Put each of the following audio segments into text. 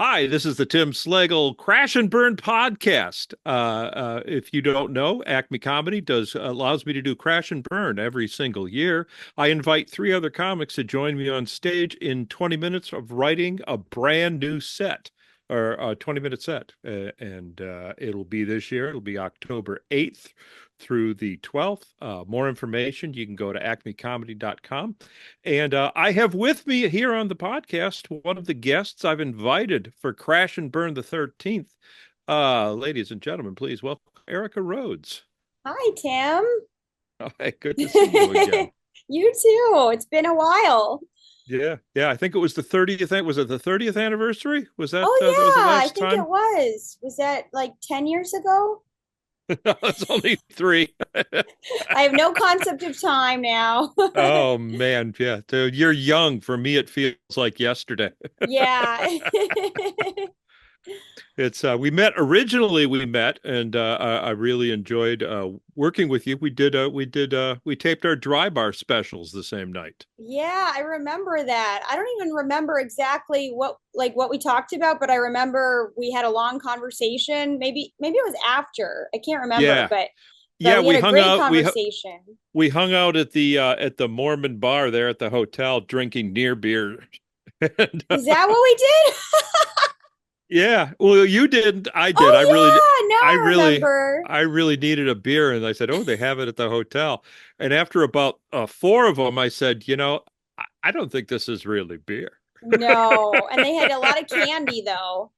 Hi, this is the Tim Slagle Crash and Burn podcast. If you don't know, Acme Comedy does allows me to do Crash and Burn every single year. I invite three other comics to join me on stage in 20 minutes of writing a brand new set or a 20-minute set. And it'll be this year. It'll be October 8th through the 12th. More information, you can go to acmecomedy.com. And I have with me here on the podcast one of the guests I've invited for Crash and Burn the 13th. Ladies and gentlemen, please welcome Erica Rhodes. Hi, Tim. Hi, good to see you again. You too. It's been a while. Yeah. I think it was the 30th. Was it the 30th anniversary? That was the Oh, yeah, I last think it time? was. Was that like 10 years ago? No, it's only three. I have no concept of time now. Oh man, yeah. Dude, you're young. For me, it feels like yesterday. Yeah. It's we met and I really enjoyed working with you. We taped our dry bar specials the same night. Yeah, I remember that. I don't even remember exactly what we talked about, but I remember we had a long conversation. Maybe it was after. I can't remember, Yeah. but Yeah, we we had a hung great out conversation. we hung out at the Mormon bar there at the hotel drinking near beer. And, Is that what we did? yeah, well you didn't, I did. Oh yeah, now I I really remember. I really needed a beer and I said, "Oh, they have it at the hotel." And after about four of them I said, I don't think this is really beer." No, and they had a lot of candy though.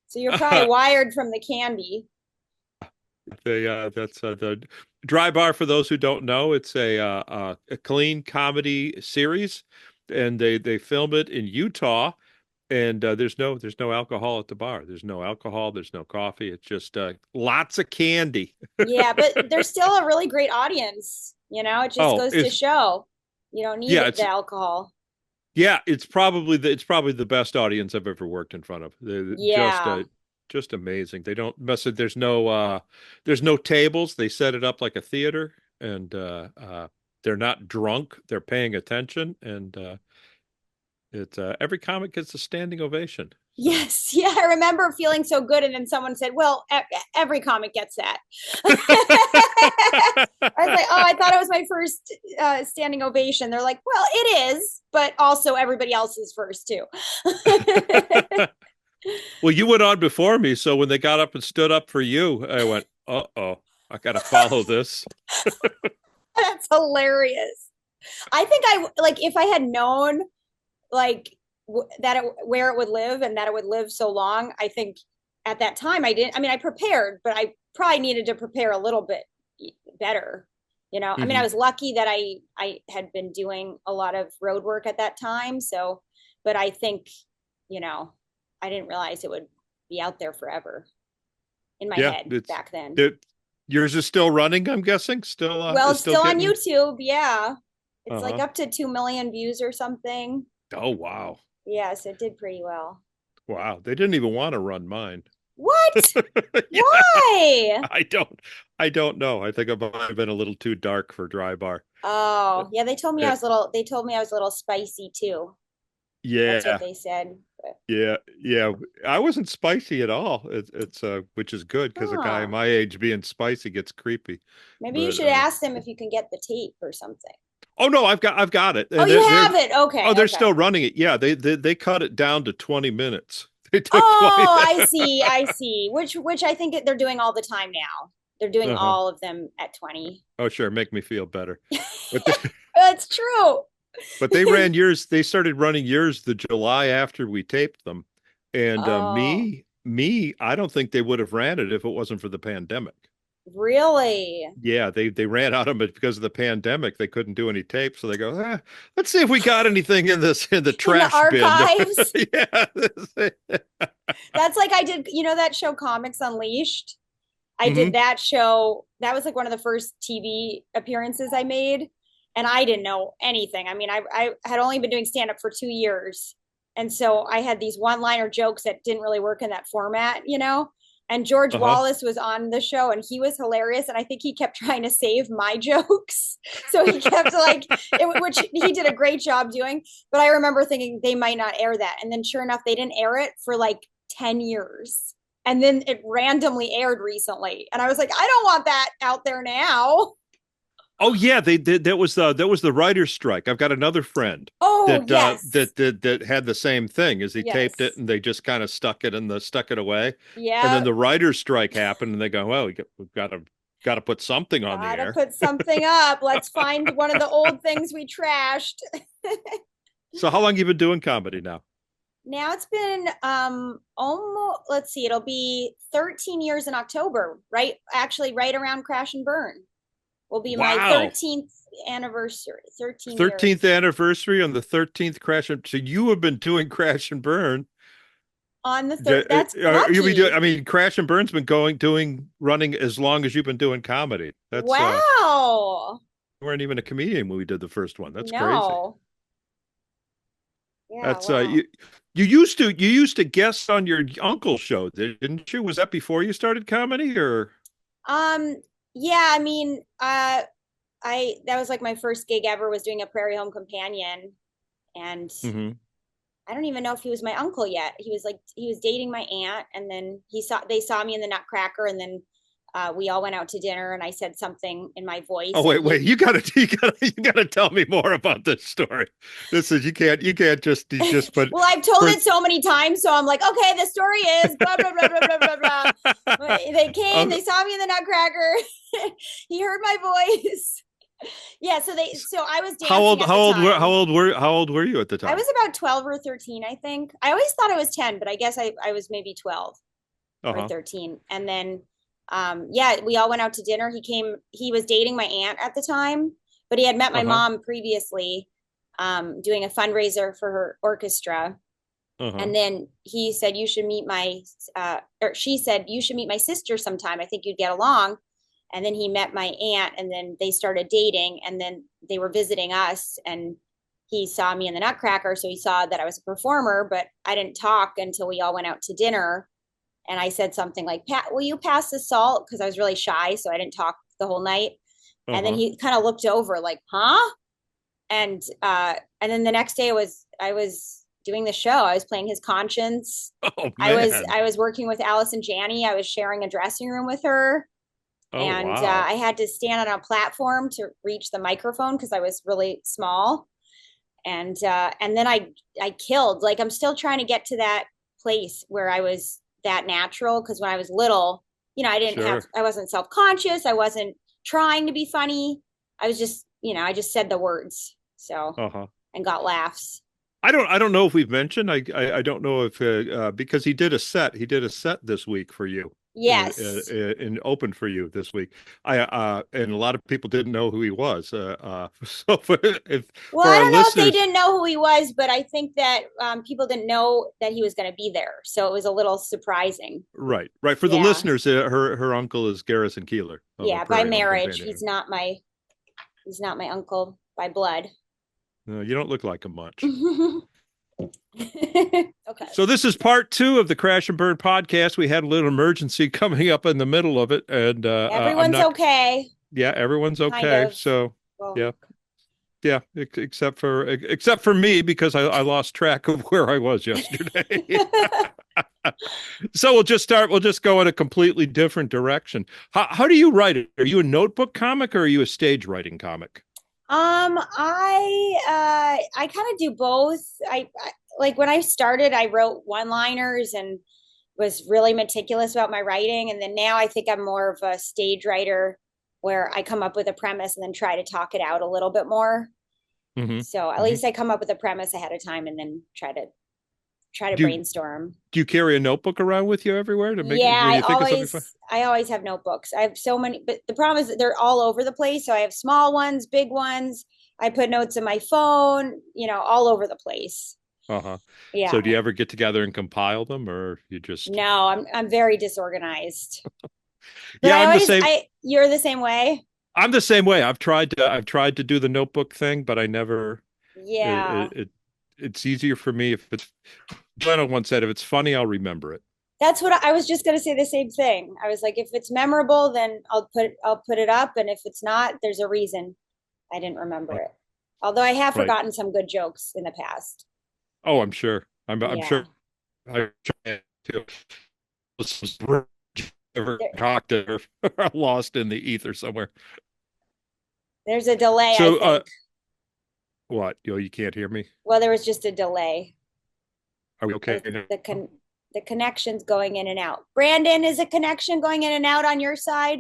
So you're probably wired from the candy. That's the Dry Bar. For those who don't know, it's a clean comedy series, and they film it in Utah. And there's no alcohol at the bar. There's no alcohol. There's no coffee. It's just lots of candy. Yeah, but there's still a really great audience. It just Oh, goes to show you don't need yeah, the alcohol. it's probably the best audience I've ever worked in front of. They're Yeah. just amazing. They don't mess it. There's no tables. They set it up like a theater, and they're not drunk. They're paying attention, and it's every comic gets a standing ovation. So. Yes. Yeah, I remember feeling so good, and then someone said, "Well, every comic gets that." I was like, "Oh, I thought it was my first standing ovation." They're like, "Well, it is, but also everybody else's first too." Well, you went on before me, so when they got up and stood up for you, I went, "Uh-oh, I gotta follow this." That's hilarious. I think I like if I had known like where it would live and that it would live so long. I think at that time I didn't. I mean, I prepared, but I probably needed to prepare a little bit better. I mean, I Hmm. was lucky that I had been doing a lot of road work at that time. So, but I think you know I didn't realize it would be out there forever in my Yeah, head it's back then. it. Yours is still running, I'm guessing. Still Well, is it's still still on getting. YouTube. Yeah, it's like Uh-huh. up to 2 million views or something. Oh wow. Yes, it did pretty well. Wow. They didn't even want to run mine. What? Yeah, Why? I don't I don't know. I think I might have been a little too dark for Dry Bar. Oh, yeah, they told me I Yeah. was little, they told me I was a little spicy too. That's what Yeah. they said. But, Yeah. I wasn't spicy at all. It's which is good because a guy oh, my age being spicy gets creepy. maybe you But should ask them if you can get the tape or something. oh no, I've got it. Oh, And you have it. Okay, they're okay. still running it. Yeah, they cut it down to 20 minutes. They took 20 Oh, I minutes. see. I see. Which I think they're doing all the time now. They're doing Uh-huh. all of them at 20. Oh, sure, make me feel better. But they, It's true. but they ran yours. They started running yours the July after we taped them, and Oh, I don't think they would have ran it if it wasn't for the pandemic. really? Yeah, they ran out of it because of the pandemic. They couldn't do any tape, so they go, let's see if we got anything in the In the trash bin. archives? Yeah. That's like I did, that show Comics Unleashed? I did Hmm. that show. That was like one of the first TV appearances I made. And I didn't know anything. I mean, I had only been doing stand up for 2 years. And so I had these one liner jokes that didn't really work in that format. And George Uh-huh. Wallace was on the show and he was hilarious. And I think he kept trying to save my jokes. So he kept which he did a great job doing. But I remember thinking they might not air that. And then sure enough, they didn't air it for like 10 years. And then it randomly aired recently. And I was like, I don't want that out there now. Oh yeah, they did. That was the writer's strike. I've got another friend Oh, that yes. that had the same thing. Is he taped it Yes. and they just kind of stuck it away, and then Yeah. the writer's strike happened, and they go, well, we've got to put something on the Gotta air. put something up. Let's find one of the old things we trashed. So how long you been doing comedy now? Now it's been almost, let's see, it'll be 13 years in October, right? Actually, right around Crash and Burn will be my Wow. 13th anniversary, 13 13th years anniversary on the 13th crash. So you have been doing crash and burn. on the third. That's You be doing, lucky. I mean, crash and burn's been running as long as you've been doing comedy. Wow. You weren't even a comedian when we did the first one. That's crazy. No. Yeah, That's wow. you used to guest on your uncle's show, didn't you? Was that before you started comedy or? Um, yeah, I mean, I that was like my first gig ever was doing a Prairie Home Companion, and Hmm. I don't even know if he was my uncle yet. He was dating my aunt, and then they saw me in the Nutcracker, and then we all went out to dinner, and I said something in my Oh voice, and wait, he you gotta tell me more about this story. This is you can't just you just put well, I've told for it so many times, so I'm like, okay, the story is blah blah blah blah blah blah blah. They came, oh, they saw me in the Nutcracker. He heard my voice. Yeah, so I was how dancing old at how the old were time. you at the I time? was about 12 or 13, I think. I always thought I was 10, but I guess I was maybe 12 or Uh-huh. 13. And then yeah, we all went out to dinner. He was dating my aunt at the time, but he had met my Uh-huh. mom previously, doing a fundraiser for her orchestra. Uh-huh. And then he said, you should meet or she said, you should meet my sister sometime. I think you'd get along. And then he met my aunt, and then they started dating, and then they were visiting us, and he saw me in the Nutcracker. So he saw that I was a performer, but I didn't talk until we all went out to dinner. And I said something like, Pat, will you pass the salt? Because I was really shy. So I didn't talk the whole night. And then Uh-huh. he kind of looked over like, huh? And then the next day I was doing the show. I was playing his conscience. Oh I was man. I was working with Allison Janney. I was sharing a dressing room with her, Oh and wow. I had to stand on a platform to reach the microphone because I was really small. And then I killed. Like I'm still trying to get to that place where I was that natural, because when I was little, Sure. I wasn't self conscious. I wasn't trying to be funny. I was just, I just said the words. So, Uh-huh. and got laughs. I don't know if we've mentioned. I don't know if because he did a set this week for you, Yes. and opened for you this week. I and a lot of people didn't know who he was. So Well, for I our don't know if they listeners, didn't know who he was, but I think that people didn't know that he was going to be there. So it was a little surprising. right, for the Yeah. listeners, her uncle is Garrison Keeler of a Yeah. By Prairie Home marriage. Companion. He's not my uncle by blood. You don't look like him much. Okay. So this is part two of the Crash and Burn podcast. We had a little emergency coming up in the middle of it, and I'm Everyone's not. okay. Yeah, everyone's Kind okay. of. So Well, yeah, yeah, except for me because I lost track of where I was yesterday. So we'll just go in a completely different direction. How do you write it? Are you a notebook comic or are you a stage writing comic? I kind of do both. I like when I started, I wrote one-liners and was really meticulous about my writing, and then now I think I'm more of a stage writer where I come up with a premise and then try to talk it out a little bit more. Hmm. So at Hmm. least I come up with a premise ahead of time and then try to Do you brainstorm. do you carry a notebook around with you everywhere to make Yeah, when you think of something fun? I always have notebooks. I have so many, but the problem is that they're all over the place. So I have small ones, big ones. I put notes in my phone, all over the place. Uh-huh. So do Yeah. you ever get together and compile them or you just No, I'm very disorganized. But Yeah, I'm the same. you're the same way. I'm the same way. I've tried to do the notebook thing, but I never Yeah. it's easier for me if it's Glenn once said if it's funny, I'll remember it. That's what I was just going to say the same thing. I was like, if it's memorable, then I'll put it up. And if it's not, there's a reason I didn't remember Right. it. Although I have Right. forgotten some good jokes in the past. Oh, I'm sure. I'm Yeah. sure I Ever There, talked to her, lost in the ether somewhere. there's a delay, I So, think. what? You can't hear me? Well, there was just a delay. Are we okay The now? the con the connection's going in and out. Brandon, is a connection going in and out on your side?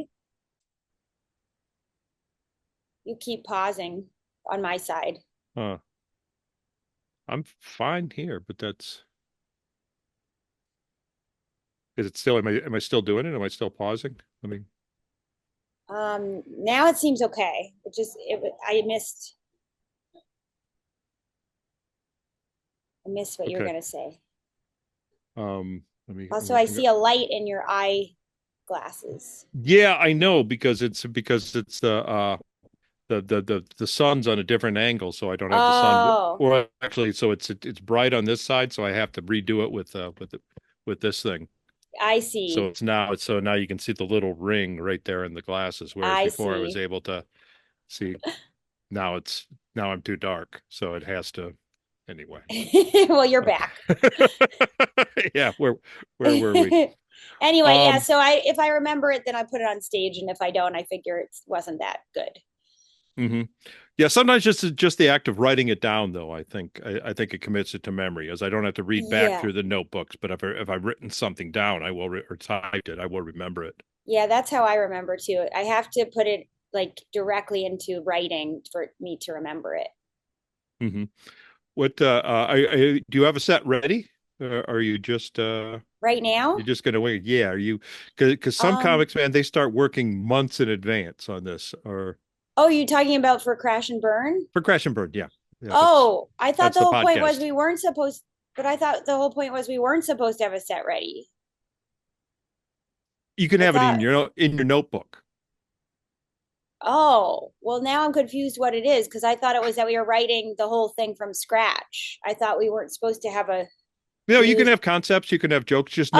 You keep pausing on my side. Huh. I'm fine here, but is it still, am I still doing it? Am I still pausing? I mean, Now it seems okay. I missed what you were okay. gonna say. Let me, Also, I see a light in your eye glasses. yeah, I know because it's the sun's on a different angle, so I don't have the sun. Oh, Or actually, so it's bright on this side, so I have to redo it with this thing. I So see. so now you can see the little ring right there in the glasses, whereas I before I was see. able to see. Now now I'm too dark, so it has to anyway. Well, you're Okay. back. Yeah, where were we? Anyway, yeah, Um, so I if I remember it, then I put it on stage, and if I don't, I figure it wasn't that good. mhm. Yeah, sometimes just the act of writing it down, though, I think it commits it to memory, as I don't have to read back Yeah. through the notebooks. But if I've written something down, I will or typed it, I will remember it. Yeah, that's how I remember too. I have to put it like directly into writing for me to remember it. Hmm. What do you have a set ready? Are you just Right now? you're just gonna wait? Yeah, are you? Because some Um, comics, man, they start working months in advance on this, or oh, you talking about for Crash and Burn? for Crash and Burn. Yeah, yeah, Oh, I thought that's the the whole point was podcast. we weren't supposed, but I thought the whole point was we weren't supposed to have a set ready. You can I have it thought, in your notebook. oh, well, now I'm confused what it is because I thought it was that we were writing the whole thing from scratch. I thought we weren't supposed to have a You know, you can music. have concepts, you can have jokes, just Oh,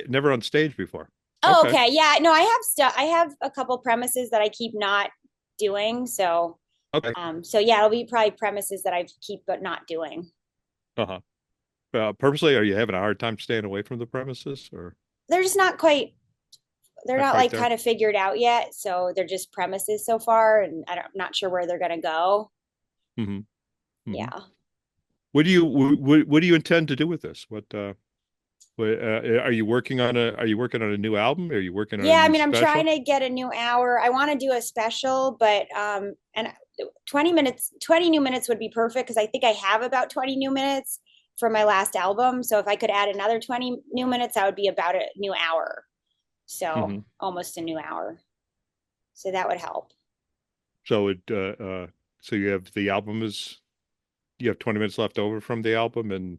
never on stage before. oh, Okay. okay. Yeah, no, I have stuff. I have a couple premises that I keep not doing. Okay. So yeah, it'll be probably premises that I keep but not doing. Uh-huh. Purposely, are you having a hard time staying away from the premises or They're just not quite. They're not not quite like there? kind of figured out yet. So they're just premises so far, and I'm not sure where they're gonna go. Hmm. Hmm. Yeah. What do you intend to do with this? Are you working on a new album? Are you working on a Yeah, I new mean, I'm trying special? to get a new hour. I want to do a special, but and 20 minutes, 20 new minutes would be perfect because I think I have about 20 new minutes from my last album. So if I could add another 20 new minutes, that would be about a new hour. So Hmm. almost a new hour. So that would help. So so you have 20 minutes left over from the album and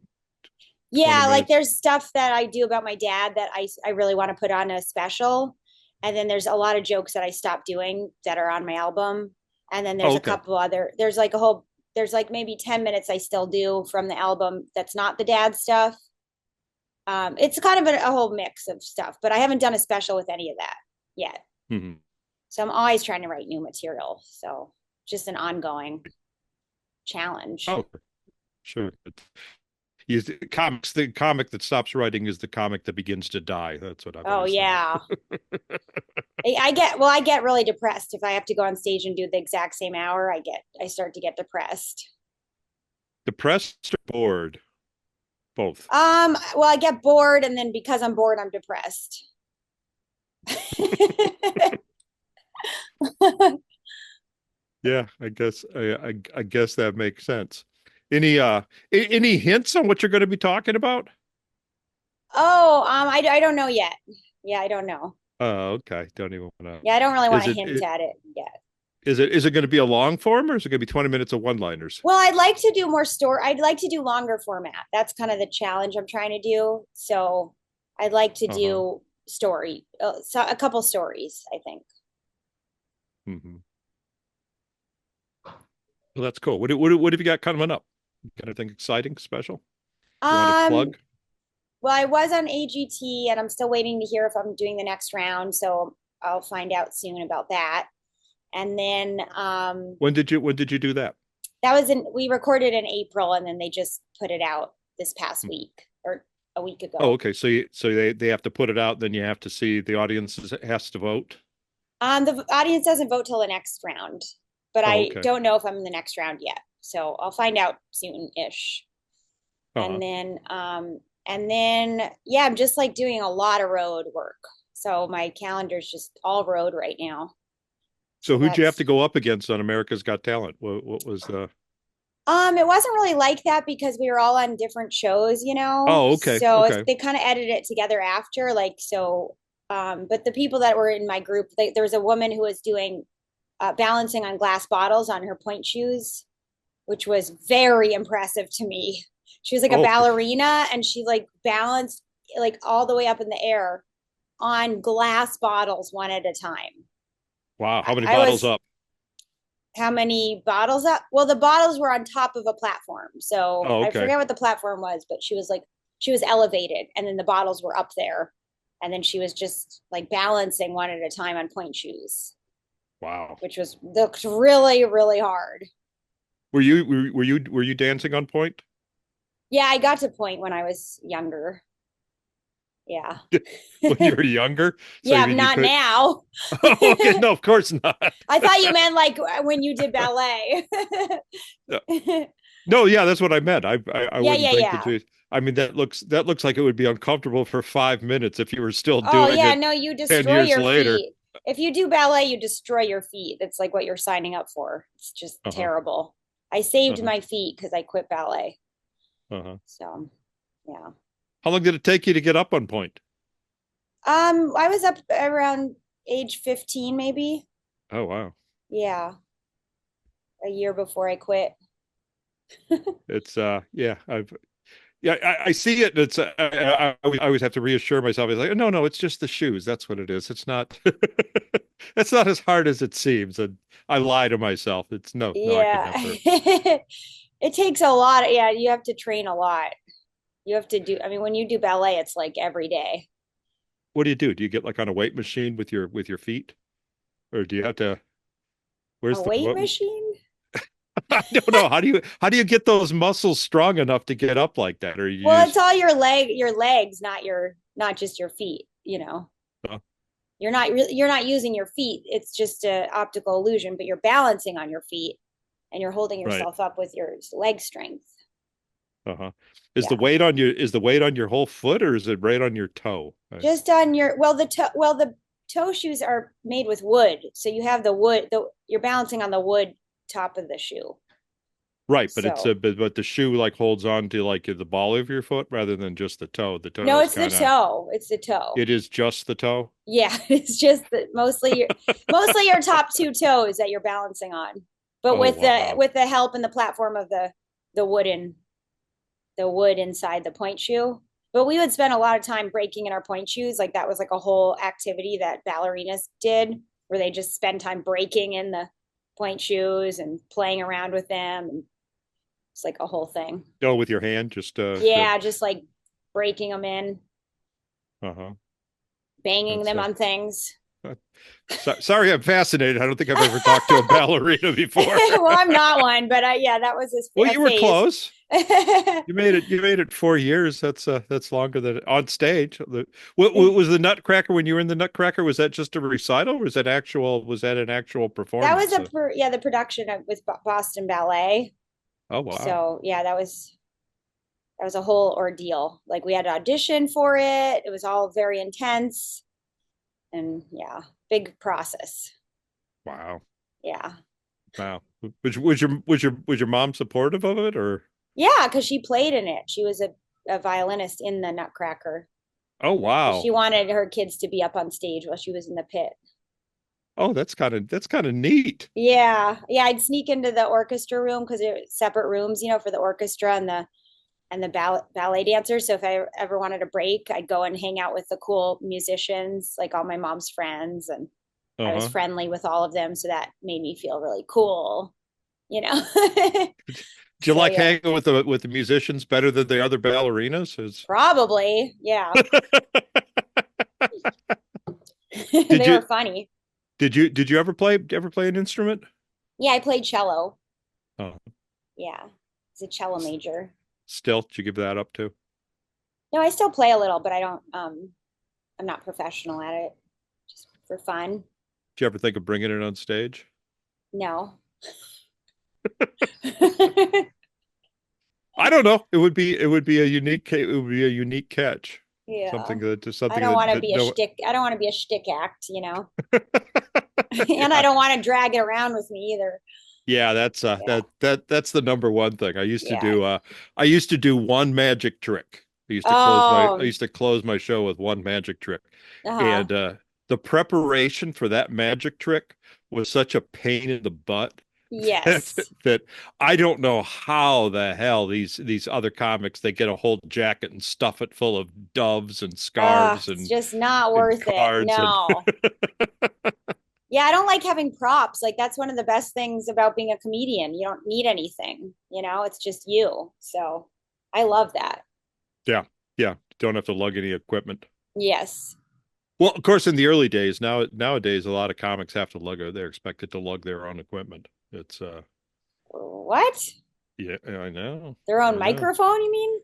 20 Yeah, like minutes. there's stuff that I do about my dad that I really want to put on a special. And then there's a lot of jokes that I stopped doing that are on my album. And then there's Oh, a okay. couple other, there's like a whole, there's like maybe 10 minutes I still do from the album that's not the dad stuff. It's kind of a whole mix of stuff, but I haven't done a special with any of that yet. Hmm. So I'm always trying to write new material. So just an ongoing challenge. Oh, sure. The comic that stops writing is the comic that begins to die. That's what I've Oh always thought. yeah. I get really depressed if I have to go on stage and do the exact same hour. I start to get depressed. Depressed or bored? Both. Well, I get bored, and then because I'm bored, I'm depressed. Yeah, I guess that makes sense. Any any hints on what you're going to be talking about? Oh, I don't know yet. Yeah, I don't know. Oh, okay. Don't even want Yeah, I don't really to. want to hint at it yet. Is it going to be a long form or is it going to be 20 minutes of one-liners? Well, I'd like to do more story. I'd like to do longer format. That's kind of the challenge I'm trying to do. So I'd like to Uh-huh. do story, so a couple stories, I think. Hmm. Well, that's cool. What have you got coming up? Got anything exciting, special? You want to Um, plug? well, I was on AGT and I'm still waiting to hear if I'm doing the next round. So I'll find out soon about that. And then When did you do that? that was we recorded in April and then they just put it out this past week or a week Oh, ago. okay. So they have to put it out, then you have to see the audience has to vote. The audience doesn't vote till the next round, but Oh, I okay. don't know if I'm in the next round yet. So I'll find out soon-ish. Uh-huh. And then yeah, I'm just like doing a lot of road work. So my calendar's just all road right now. So So who'd you have that's to go up against on America's Got Talent? What was the? it wasn't really like that because we were all on different shows, you know. Oh, okay, So okay. they kind of edited it together after, like so. But the people that were in my group, there was a woman who was doing balancing on glass bottles on her point shoes, which was very impressive to me. She was like a Oh, ballerina and she like balanced like all the way up in the air on glass bottles one at a time. wow. How many I bottles was up? how many bottles up? Well, the bottles were on top of a platform. So Oh, I okay. forget what the platform was, but she was elevated and then the bottles were up there. And then she was just like balancing one at a time on point shoes, Wow. which was looked really, really hard. Were you dancing on point? Yeah, I got to point when I was younger. Yeah. When you were younger? So Yeah, you mean you not could? now. Oh, okay. I No, of course not. thought you meant like when you did ballet. No, no, yeah, that's what I meant. I Yeah, wouldn't yeah, think that yeah. you. I mean, that looks like it would be uncomfortable for 5 minutes if you were still Oh, doing yeah, it no, you 10 destroy years your later. feet. If you do ballet, you destroy your feet. That's like what you're signing up for. It's just Uh-huh. terrible. I saved Uh-huh. my feet because I quit ballet. Uh-huh. So, yeah. How long did it take you to get up on point? I was up around age 15, maybe. Oh, wow. Yeah, a year before I quit. It's yeah, I see it. It's I always have to reassure myself. It's like, no, no, it's just the shoes. That's what it is. It's not it's not as hard as it seems. And I lie to myself. It's no, no, I could Yeah. never. It takes a lot. Yeah, you have to train a lot. You have to do, I mean, when you do ballet, it's like every day. What do you do? Do you get like on a weight machine with your feet? Or do you have to A where's the weight what machine? I don't know. How do you get those muscles strong enough to get up like that? Or you Well, it's use all your legs, not just your feet, you know. uh, You're not using your feet. It's just a optical illusion, but you're balancing on your feet and you're holding right. yourself up with your leg strength. Uh-huh. Is the Yeah. weight on your whole foot or is it right on your toe? Just on your the toe shoes are made with wood. So you have the wood you're balancing on the wood top of the shoe. Right, but it's a So but the shoe like holds on to like the ball of your foot rather than just the toe. The toe no, is it's the kind of toe. It's the toe. it is just the toe. Yeah, it's just that mostly your top two toes that you're balancing on, but Oh wow. with the help and the platform of the wooden the wood inside the point shoe. But we would spend a lot of time breaking in our point shoes. Like that was like a whole activity that ballerinas did, where they just spend time breaking in the point shoes and playing around with them. And it's like a whole thing. Oh, with your hand, just Yeah, just like breaking them in, uh-huh. banging That's them on things. sorry, I'm fascinated. I don't think I've ever talked to a ballerina before. Well, I'm not one, but yeah, that was Well, a you were phase. close. You made it 4 years. That's longer than on stage. What was the Nutcracker when you were in the Nutcracker? Was that just a recital or was that an actual That was performance? yeah, the production with Boston Ballet. Oh wow. So yeah, that was a whole ordeal. Like we had to audition for it. It was all very intense and yeah, big process. Wow. Yeah. Wow. Was your mom supportive of it or? Yeah, because she played in it. She was a violinist in the Nutcracker. Oh So wow. she wanted her kids to be up on stage while she was in the pit. Oh, that's kind of neat. Yeah. Yeah, I'd sneak into the orchestra room because there were separate rooms, you know, for the orchestra and the ballet dancers. So if I ever wanted a break, I'd go and hang out with the cool musicians, like all my mom's friends, and I was Uh-huh. friendly with all of them, so that made me feel really cool, you know. Do you So like yeah, hanging with the musicians better than the other ballerinas? probably, yeah. Did They were you funny. did you ever play an instrument? Yeah, I played cello. Oh, Yeah, it's a cello s- major. still, did you give that up too? No, I still play a little, but I don't. I'm not professional at it. Just for fun. Do you ever think of bringing it on stage? No. I don't know. It would be a unique catch. Yeah. I Something don't want to that be a no. shtick. I don't want to be a shtick act. And I Yeah. don't want to drag it around with me either. Yeah, Yeah. that's the number one thing. Yeah. I used to do one magic trick. I Oh, used to close my show with one magic trick. uh-huh. And the preparation for that magic trick was such a pain in the butt that Yes. that I don't know how the hell these other comics they get a whole jacket and stuff it full of doves and scarves It's just not and worth it. cards and No. Yeah, I don't like having props. Like that's one of the best things about being a comedian. You don't need anything, it's just you. So I love that. yeah, yeah, don't have to lug any equipment. Yes. Well, of course, in the early days, nowadays, a lot of comics have to they're expected to lug their own equipment. It's What? yeah, I know, Their own I know. microphone, you mean?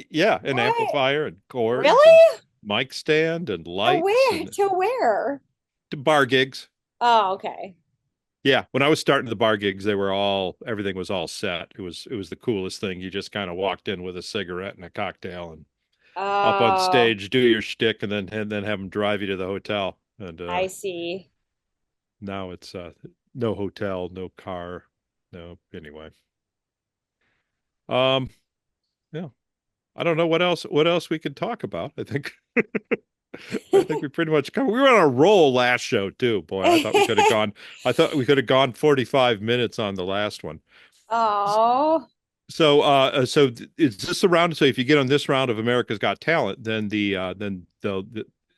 Yeah, an What? amplifier and cords and Really? mic stand and To lights where? and To where? bar gigs. Oh, okay. Yeah, when I was starting the bar gigs, everything was all set. It was the coolest thing. You just kind of walked in with a cigarette and a cocktail and up on Oh, stage, do your shtick, and then have them drive you to the hotel. And I see. now it's no hotel, no car, no anyway. Um, yeah. I don't know what else we could talk about. I think we pretty much covered. We were on a roll last show too. Boy, I thought we could have gone 45 minutes on the last one. Oh, So is this the round? So if you get on this round of America's Got Talent, then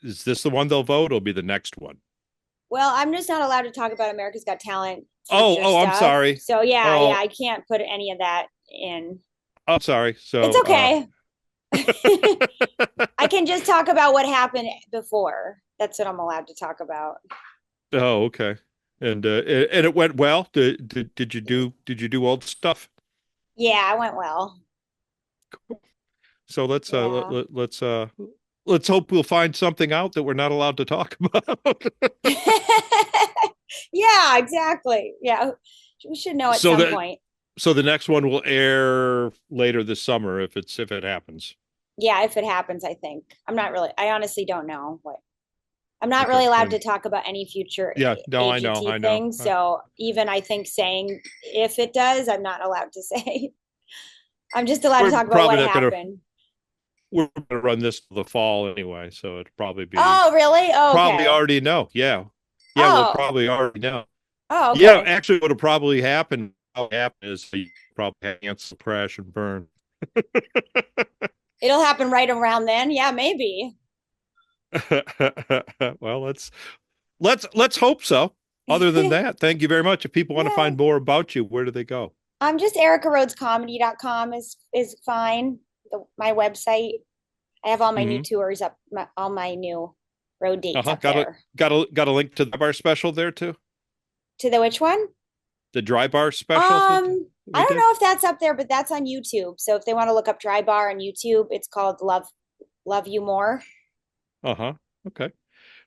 is this the one they'll vote? It'll be the next one. well, I'm just not allowed to talk about America's Got Talent future Oh, I'm stuff. sorry. So yeah, Oh, I can't put any of that in. I'm sorry. It's So okay. I can just talk about what happened before. That's what I'm allowed to talk about. oh, okay. And it went well. Did you do old stuff? Yeah, I went well. So Yeah. let's hope we'll find something out that we're not allowed to talk about. Yeah, exactly. Yeah. We should know at So some that point. so the next one will air later this summer if it happens. Yeah, if it happens, I think. I honestly don't know what I'm not Okay. really allowed to And talk about any future yeah, no, I AGT know. things. So even I think saying if it does, I'm not allowed to say. I'm just allowed to We're talk about probably what not gonna happened. we're gonna run this to the fall anyway, so it'll probably be Oh, really? Oh, probably okay. already know. Yeah. Yeah, we'll Oh, probably already know. oh, Yeah, okay. actually what'll happen is you probably have cancel, crash, and burn. It'll happen right around then. Yeah, maybe. Well, let's hope so. Other than that, thank you very much. If people want to Yeah. find more about you, where do they go? I'm just Erica Rhodes Comedy.com is fine. My website. I have all my new Hmm. tours up, all my new road dates Uh-huh. up there. Got a link to the bar special there too. To the which one? The dry bar special that I we don't did. know if that's up there, but that's on YouTube. So if they want to look up Dry Bar on YouTube, it's called Love You More. Uh-huh. Okay.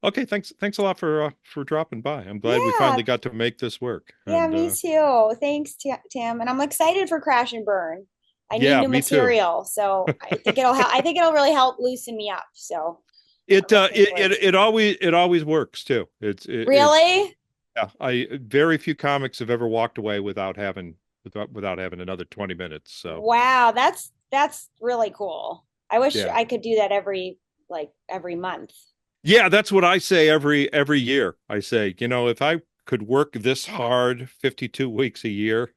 Okay, thanks a lot for dropping by. I'm glad we Yeah, finally got to make this work. yeah, And me too. Thanks, Tim. And I'm excited for Crash and Burn. I need yeah, new me too. material, so I think it'll help. I think it'll really help loosen me up. So I'm It uh looking it, forward it to it it. always works too. It's Really? yeah, I very few comics have ever walked away without having another 20 minutes. So, Wow, that's really cool. I wish yeah. I could do that every month. Yeah, that's what I say every year. I say, if I could work this hard 52 weeks a year,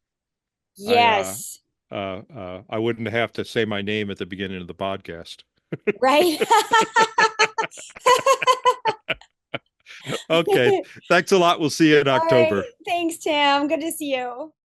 Yes. I wouldn't have to say my name at the beginning of the podcast. Right? Okay. Thanks a lot. We'll see you in All right. October. Thanks, Tim. Good to see you.